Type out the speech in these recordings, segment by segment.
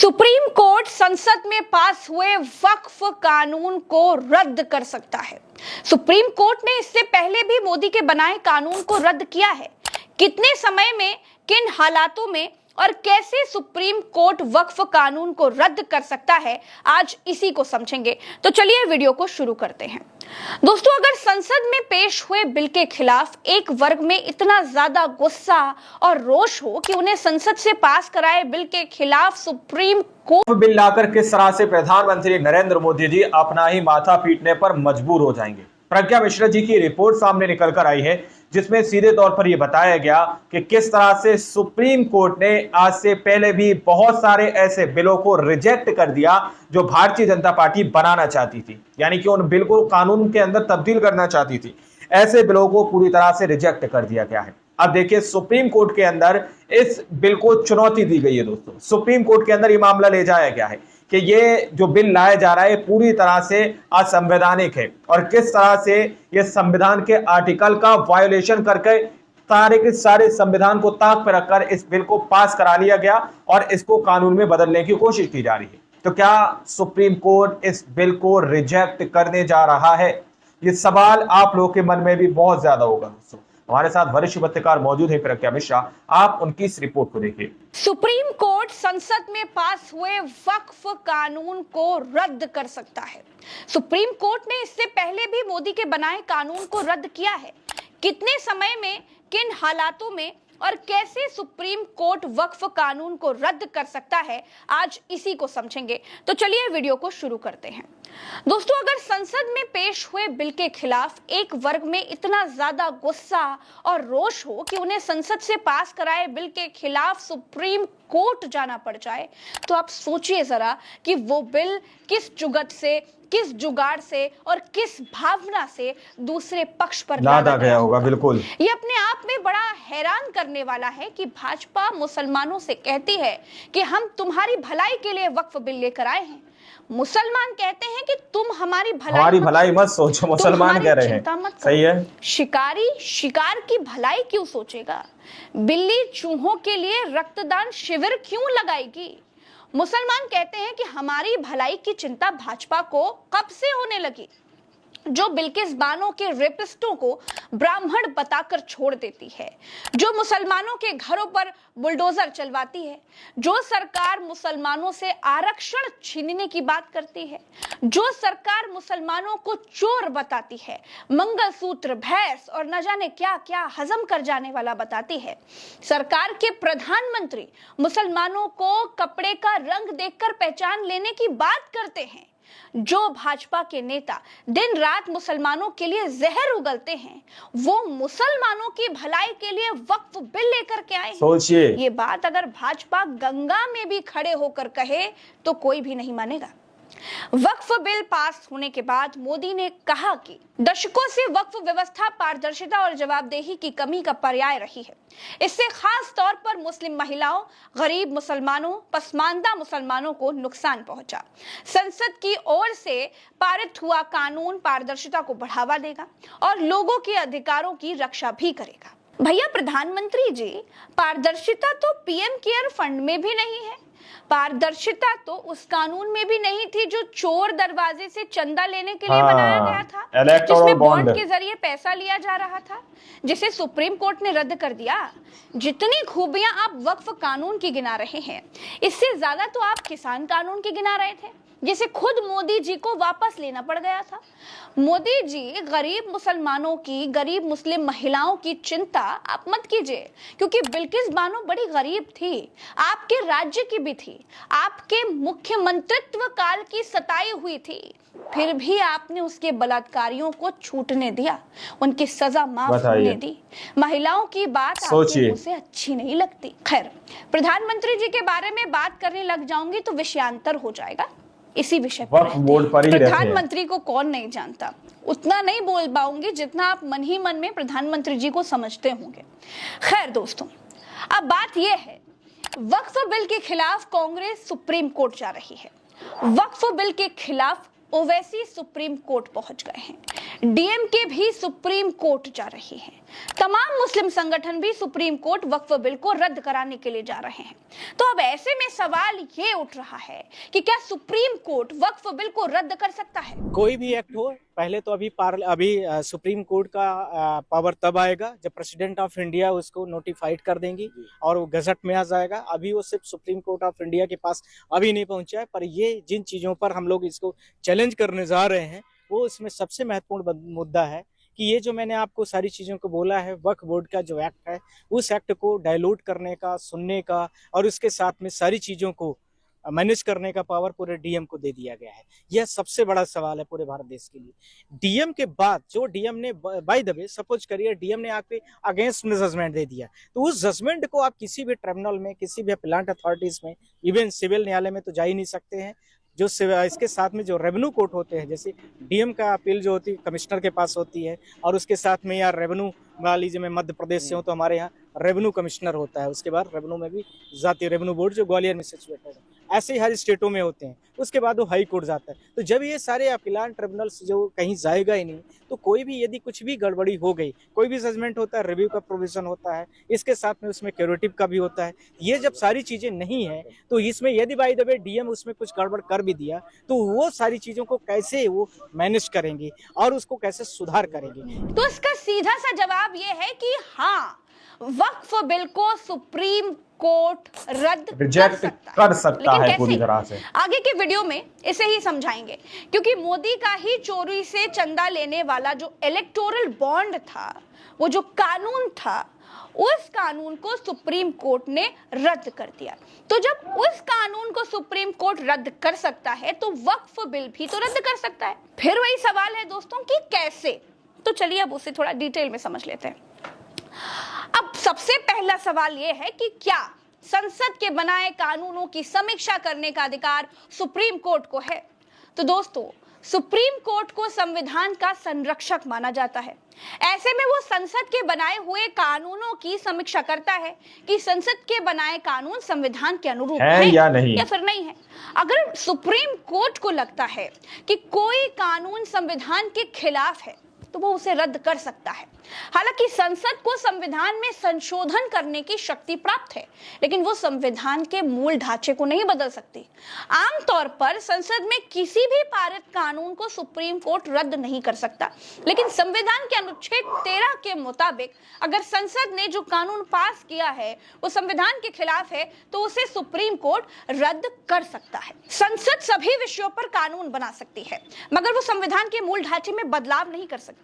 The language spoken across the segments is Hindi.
सुप्रीम कोर्ट संसद में पास हुए वक्फ कानून को रद्द कर सकता है। सुप्रीम कोर्ट ने इससे पहले भी मोदी के बनाए कानून को रद्द किया है। कितने समय में, किन हालातों में और कैसे सुप्रीम कोर्ट वक्फ कानून को रद्द कर सकता है, आज इसी को समझेंगे। तो चलिए वीडियो को शुरू करते हैं। दोस्तों, अगर संसद में पेश हुए बिल के खिलाफ एक वर्ग में इतना ज्यादा गुस्सा और रोष हो कि उन्हें संसद से पास कराए बिल के खिलाफ सुप्रीम कोर्ट बिल लाकर किस तरह से प्रधानमंत्री नरेंद्र मोदी जी अपना ही माथा पीटने पर मजबूर हो जाएंगे। प्रज्ञा मिश्रा जी की रिपोर्ट सामने निकल कर आई है, जिसमें सीधे तौर पर यह बताया गया कि किस तरह से सुप्रीम कोर्ट ने आज से पहले भी बहुत सारे ऐसे बिलों को रिजेक्ट कर दिया जो भारतीय जनता पार्टी बनाना चाहती थी, यानी कि उन बिल को कानून के अंदर तब्दील करना चाहती थी। ऐसे बिलों को पूरी तरह से रिजेक्ट कर दिया गया है। अब देखिए, सुप्रीम कोर्ट के अंदर इस बिल को चुनौती दी गई है। दोस्तों, सुप्रीम कोर्ट के अंदर ये मामला ले जाया गया है कि ये जो बिल लाया जा रहा है पूरी तरह से असंवैधानिक है और किस तरह से ये संविधान के आर्टिकल का वायोलेशन करके सारे के सारे संविधान को ताक पर रखकर इस बिल को पास करा लिया गया और इसको कानून में बदलने की कोशिश की जा रही है। तो क्या सुप्रीम कोर्ट इस बिल को रिजेक्ट करने जा रहा है? ये सवाल आप लोगों के मन में भी बहुत ज्यादा होगा। दोस्तों, हमारे साथ वरिष्ठ पत्रकार मौजूद है प्रज्ञा मिश्रा, आप उनकी इस रिपोर्ट को देखिए। सुप्रीम कोर्ट संसद में पास हुए वक्फ कानून को रद्द कर सकता है। सुप्रीम कोर्ट ने इससे पहले भी मोदी के बनाए कानून को रद्द किया है। कितने समय में, किन हालातों में और कैसे सुप्रीम कोर्ट वक्फ कानून को रद्द कर सकता है, आज इसी को समझेंगे। तो चलिए वीडियो को शुरू करते हैं। दोस्तों, अगर संसद में पेश हुए बिल के खिलाफ एक वर्ग में इतना ज्यादा गुस्सा और रोष हो कि उन्हें संसद से पास कराए बिल के खिलाफ सुप्रीम कोर्ट जाना पड़ जाए, तो आप सोचिए जरा कि वो बिल किस जुगत से, किस जुगाड़ से और किस भावना से दूसरे पक्ष पर लादा गया होगा। बिल्कुल, ये अपने आप में बड़ा हैरान करने वाला है कि भाजपा मुसलमानों से कहती है कि हम तुम्हारी भलाई के लिए वक्फ बिल लेकर आए हैं। मुसलमान कहते हैं कि तुम हमारी भलाई मत सोचो, मुसलमान कह रहे हैं। सही है। शिकारी शिकार की भलाई क्यों सोचेगा? बिल्ली चूहों के लिए रक्तदान शिविर क्यों लगाएगी? मुसलमान कहते हैं कि हमारी भलाई की चिंता भाजपा को कब से होने लगी, जो बिल्किस बानो के रेपिस्टों को ब्राह्मण बताकर छोड़ देती है, जो मुसलमानों के घरों पर बुलडोजर चलवाती है, जो सरकार मुसलमानों से आरक्षण छीनने की बात करती है, जो सरकार मुसलमानों को चोर बताती है, मंगलसूत्र, भैंस और न जाने क्या क्या हजम कर जाने वाला बताती है। सरकार के प्रधानमंत्री मुसलमानों को कपड़े का रंग देखकर पहचान लेने की बात करते हैं। जो भाजपा के नेता दिन रात मुसलमानों के लिए जहर उगलते हैं, वो मुसलमानों की भलाई के लिए वक्फ बिल लेकर के आए। सोचिए, ये बात अगर भाजपा गंगा में भी खड़े होकर कहे तो कोई भी नहीं मानेगा। वक्फ बिल पास होने के बाद मोदी ने कहा कि दशकों से वक्फ व्यवस्था पारदर्शिता और जवाबदेही की कमी का पर्याय रही है। इससे खास तौर पर मुस्लिम महिलाओं, गरीब मुसलमानों, पसमानदा मुसलमानों को नुकसान पहुंचा। संसद की ओर से पारित हुआ कानून पारदर्शिता को बढ़ावा देगा और लोगों के अधिकारों की रक्षा भी करेगा। भैया प्रधानमंत्री जी, पारदर्शिता तो पीएम केयर फंड में भी नहीं है। पारदर्शिता तो उस कानून में भी नहीं थी जो चोर दरवाजे से चंदा लेने के लिए बनाया गया था, जिसमें बॉन्ड के जरिए पैसा लिया जा रहा था, जिसे सुप्रीम कोर्ट ने रद्द कर दिया। जितनी खूबियां आप वक्फ कानून की गिना रहे हैं, इससे ज्यादा तो आप किसान कानून की गिना रहे थे, जिसे खुद मोदी जी को वापस लेना पड़ गया था। मोदी जी, गरीब मुसलमानों की, गरीब मुस्लिम महिलाओं की चिंता आप मत कीजिए, क्योंकि बिल्किस बानो बड़ी गरीब थी, आपके राज्य की भी थी, आपके मुख्यमंत्रित्व काल की सताई हुई थी, फिर भी आपने उसके बलात्कारियों को छूटने दिया, उनकी सजा माफ होने दी। महिलाओं की बात आपके मुंह से अच्छी नहीं लगती। खैर, प्रधानमंत्री जी के बारे में बात करने लग जाऊंगी तो विषयांतर हो जाएगा। इसी विषय पर प्रधानमंत्री को कौन नहीं जानता, उतना नहीं बोल पाऊंगी जितना आप मन ही मन में प्रधानमंत्री जी को समझते होंगे। खैर दोस्तों, अब बात यह है, वक्फ बिल के खिलाफ कांग्रेस सुप्रीम कोर्ट जा रही है। वक्फ बिल के खिलाफ ओवैसी सुप्रीम कोर्ट पहुंच गए हैं, डीएमके भी सुप्रीम कोर्ट जा रही है, तमाम मुस्लिम संगठन भी सुप्रीम कोर्ट वक्फ बिल को रद्द कराने के लिए जा रहे हैं। तो अब ऐसे में सवाल ये उठ रहा है कि क्या सुप्रीम कोर्ट वक्फ बिल को रद्द कर सकता है? कोई भी एक्ट हो, पहले तो अभी सुप्रीम कोर्ट का पावर तब आएगा जब प्रेसिडेंट ऑफ इंडिया उसको नोटिफाइड कर देंगी और वो गजट में आ जाएगा। अभी वो सिर्फ सुप्रीम कोर्ट ऑफ इंडिया के पास अभी नहीं पहुंचा है, पर ये जिन चीजों पर हम लोग इसको चैलेंज करने जा रहे हैं वो इसमें सबसे महत्वपूर्ण मुद्दा है कि ये जो मैंने आपको सारी चीज़ों को बोला है, वक्फ बोर्ड का जो एक्ट है उस एक्ट को डायलूट करने का, सुनने का और उसके साथ में सारी चीज़ों को मैनेज करने का पावर पूरे डीएम को दे दिया गया है। यह सबसे बड़ा सवाल है पूरे भारत देश के लिए। डीएम के बाद जो डीएम ने बाय द वे सपोज करिए डीएम ने आपके अगेंस्ट में जजमेंट दे दिया, तो उस जजमेंट को आप किसी भी ट्रिब्यूनल में, किसी भी अपीलेंट अथॉरिटीज में, इवन सिविल न्यायालय में तो जा ही नहीं सकते हैं। जो इसके साथ में जो रेवेन्यू कोर्ट होते हैं, जैसे डीएम का अपील जो होती है कमिश्नर के पास होती है, और उसके साथ में यार रेवेन्यू मान लीजिए मैं मध्य प्रदेश से हूँ तो हमारे यहाँ रेवेन्यू कमिश्नर होता है, उसके बाद रेवेन्यू में भी जाती रेवेन्यू बोर्ड जो ग्वालियर में सिचुएटेड है, ऐसे ही हर स्टेटों में होते हैं। उसके बाद वो हाई कोर्ट जाता है। तो जब ये सारे अपीलान ट्रिब्यूनल्स जो कहीं जाएगा ही नहीं, तो कोई भी यदि कुछ भी गड़बड़ी हो गई, कोई भी जजमेंट होता है, रिव्यू का प्रोविजन होता है, इसके साथ में उसमें क्यूरेटिव का भी होता है। ये जब सारी चीजें नहीं है तो इसमें यदि बाय द वे डीएम उसमें कुछ गड़बड़ कर भी दिया तो वो सारी चीजों को कैसे वो मैनेज करेंगे और उसको कैसे सुधार करेंगे। तो इसका सीधा सा जवाब ये है कि हाँ, वक्फ बिल को सुप्रीम कोर्ट रद्द कर सकता है पूरी तरह से। आगे के वीडियो में इसे ही समझाएंगे, क्योंकि मोदी का ही चोरी से चंदा लेने वाला जो इलेक्टोरल बॉन्ड था, वो जो कानून था, उस कानून को सुप्रीम कोर्ट ने रद्द कर दिया। तो जब उस कानून को सुप्रीम कोर्ट रद्द कर सकता है तो वक्फ बिल भी तो रद्द कर सकता है। फिर वही सवाल है दोस्तों कि कैसे, तो चलिए अब उसे थोड़ा डिटेल में समझ लेते हैं। अब सबसे पहला सवाल यह है कि क्या संसद के बनाए कानूनों की समीक्षा करने का अधिकार सुप्रीम कोर्ट को है? तो दोस्तों, सुप्रीम कोर्ट को संविधान का संरक्षक माना जाता है। ऐसे में वो संसद के बनाए हुए कानूनों की समीक्षा करता है कि संसद के बनाए कानून संविधान के अनुरूप है या नहीं, या फिर नहीं है। अगर सुप्रीम कोर्ट को लगता है कि कोई कानून संविधान के खिलाफ है तो वो उसे रद्द कर सकता है। हालांकि संसद को संविधान में संशोधन करने की शक्ति प्राप्त है, लेकिन वो संविधान के मूल ढांचे को नहीं बदल सकती। आमतौर पर संसद में किसी भी पारित कानून को सुप्रीम कोर्ट रद्द नहीं कर सकता, लेकिन संविधान के अनुच्छेद 13 के मुताबिक अगर संसद ने जो कानून पास किया है वो संविधान के खिलाफ है तो उसे सुप्रीम कोर्ट रद्द कर सकता है। संसद सभी विषयों पर कानून बना सकती है, मगर वो संविधान के मूल ढांचे में बदलाव नहीं कर सकती।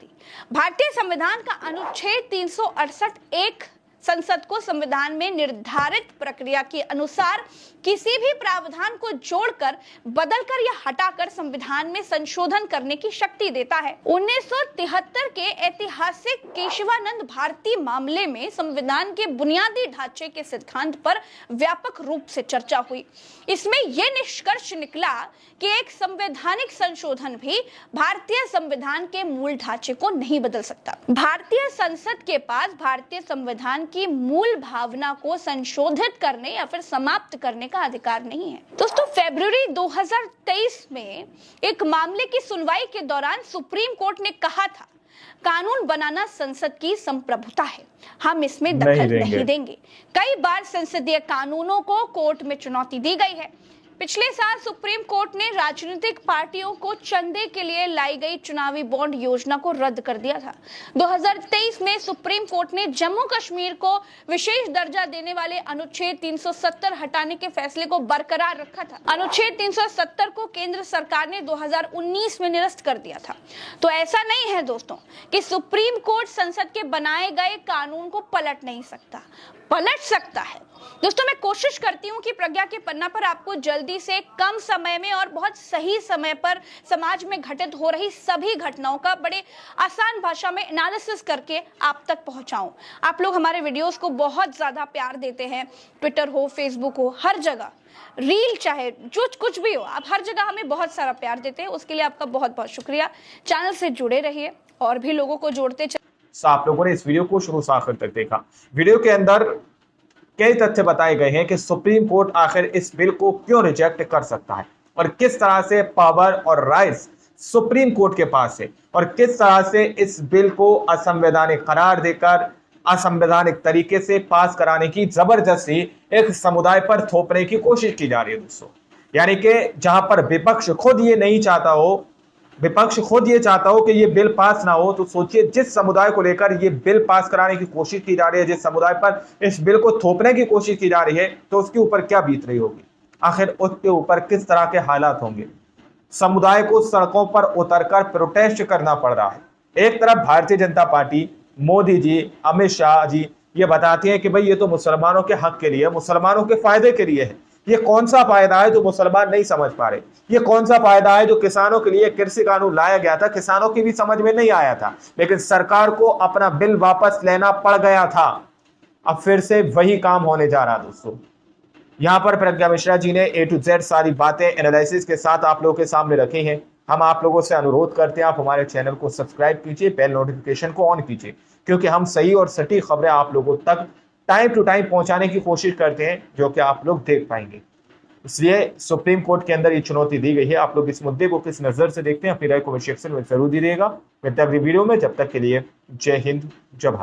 भारतीय संविधान का अनुच्छेद 368(1) संसद को संविधान में निर्धारित प्रक्रिया के अनुसार किसी भी प्रावधान को जोड़कर, बदलकर या हटाकर संविधान में संशोधन करने की शक्ति देता है। 1973 के ऐतिहासिक केशवानंद भारती मामले में संविधान के बुनियादी ढांचे के सिद्धांत पर व्यापक रूप से चर्चा हुई। इसमें यह निष्कर्ष निकला कि एक संवैधानिक संशोधन भी भारतीय संविधान के मूल ढांचे को नहीं बदल सकता। भारतीय संसद के पास भारतीय संविधान की मूल भावना को संशोधित करने या फिर समाप्त करने का अधिकार नहीं है। दोस्तों, फरवरी 2023 में एक मामले की सुनवाई के दौरान सुप्रीम कोर्ट ने कहा था, कानून बनाना संसद की संप्रभुता है, हम इसमें दखल नहीं देंगे। कई बार संसदीय कानूनों को कोर्ट में चुनौती दी गई है। पिछले साल सुप्रीम कोर्ट ने राजनीतिक पार्टियों को चंदे के लिए लाई गई चुनावी बॉन्ड योजना को रद्द कर दिया था। 2023 में सुप्रीम कोर्ट ने जम्मू कश्मीर को विशेष दर्जा देने वाले अनुच्छेद 370 हटाने के फैसले को बरकरार रखा था। अनुच्छेद 370 को केंद्र सरकार ने 2019 में निरस्त कर दिया था। तो ऐसा नहीं है दोस्तों कि सुप्रीम कोर्ट संसद के बनाए गए कानून को पलट नहीं सकता, पलट सकता है। दोस्तों, मैं कोशिश करती हूँ कि प्रज्ञा के पन्ना पर आपको जल्दी से, कम समय में और बहुत सही समय पर समाज में घटित हो रही सभी घटनाओं का बड़े आसान भाषा में एनालिसिस करके आप तक पहुंचाऊं। आप लोग हमारे वीडियोस को बहुत ज्यादा प्यार देते हैं, ट्विटर हो, फेसबुक हो, हर जगह रील चाहे जो कुछ भी हो, आप हर जगह हमें बहुत सारा प्यार देते हैं। उसके लिए आपका बहुत बहुत शुक्रिया। चैनल से जुड़े रहिए और भी लोगों को जोड़ते आप लोगों ने इस वीडियो को शुरू से आखिर तक देखा। वीडियो के अंदर कई तथ्य बताए गए हैं कि सुप्रीम कोर्ट आखिर इस बिल को क्यों रिजेक्ट कर सकता है। और किस तरह से पावर और राइट्स सुप्रीम कोर्ट के पास है और किस तरह से इस बिल को असंवैधानिक करार देकर असंवैधानिक तरीके से पास कराने की जबरदस्ती एक समुदाय पर थोपने की कोशिश की जा रही है दोस्तों। यानी कि जहां पर विपक्ष खुद ये नहीं चाहता हो, विपक्ष खुद ये चाहता हो कि ये बिल पास ना हो, तो सोचिए जिस समुदाय को लेकर ये बिल पास कराने की कोशिश की जा रही है, जिस समुदाय पर इस बिल को थोपने की कोशिश की जा रही है, तो उसके ऊपर क्या बीत रही होगी, आखिर उसके ऊपर किस तरह के हालात होंगे। समुदाय को सड़कों पर उतरकर प्रोटेस्ट करना पड़ रहा है। एक तरफ भारतीय जनता पार्टी, मोदी जी, अमित शाह जी ये बताती हैं कि भाई ये तो मुसलमानों के हक के लिए, मुसलमानों के फायदे के लिए है। ये कौन सा फायदा है जो मुसलमान नहीं समझ पा रहे? ये कौन सा फायदा है जो किसानों के लिए कृषि कानून लाया गया था, किसानों की भी समझ में नहीं आया था, लेकिन सरकार को अपना बिल वापस लेना पड़ गया था। अब फिर से वही काम होने जा रहा दोस्तों। यहां पर प्रज्ञा मिश्रा जी ने A to Z सारी बातें एनालिसिस के साथ आप लोगों के सामने रखी हैं। हम आप लोगों से अनुरोध करते हैं आप हमारे चैनल को सब्सक्राइब कीजिए, बेल नोटिफिकेशन को ऑन कीजिए, क्योंकि हम सही और सटीक खबरें आप लोगों तक टाइम टू टाइम पहुंचाने की कोशिश करते हैं, जो कि आप लोग देख पाएंगे। इसलिए सुप्रीम कोर्ट के अंदर ये चुनौती दी गई है। आप लोग इस मुद्दे को किस नजर से देखते हैं, अपनी राय कमेंट सेक्शन में जरूर दीजिएगा। मिलते हैं अगली वीडियो में, जब तक के लिए जय हिंद, जय भारत।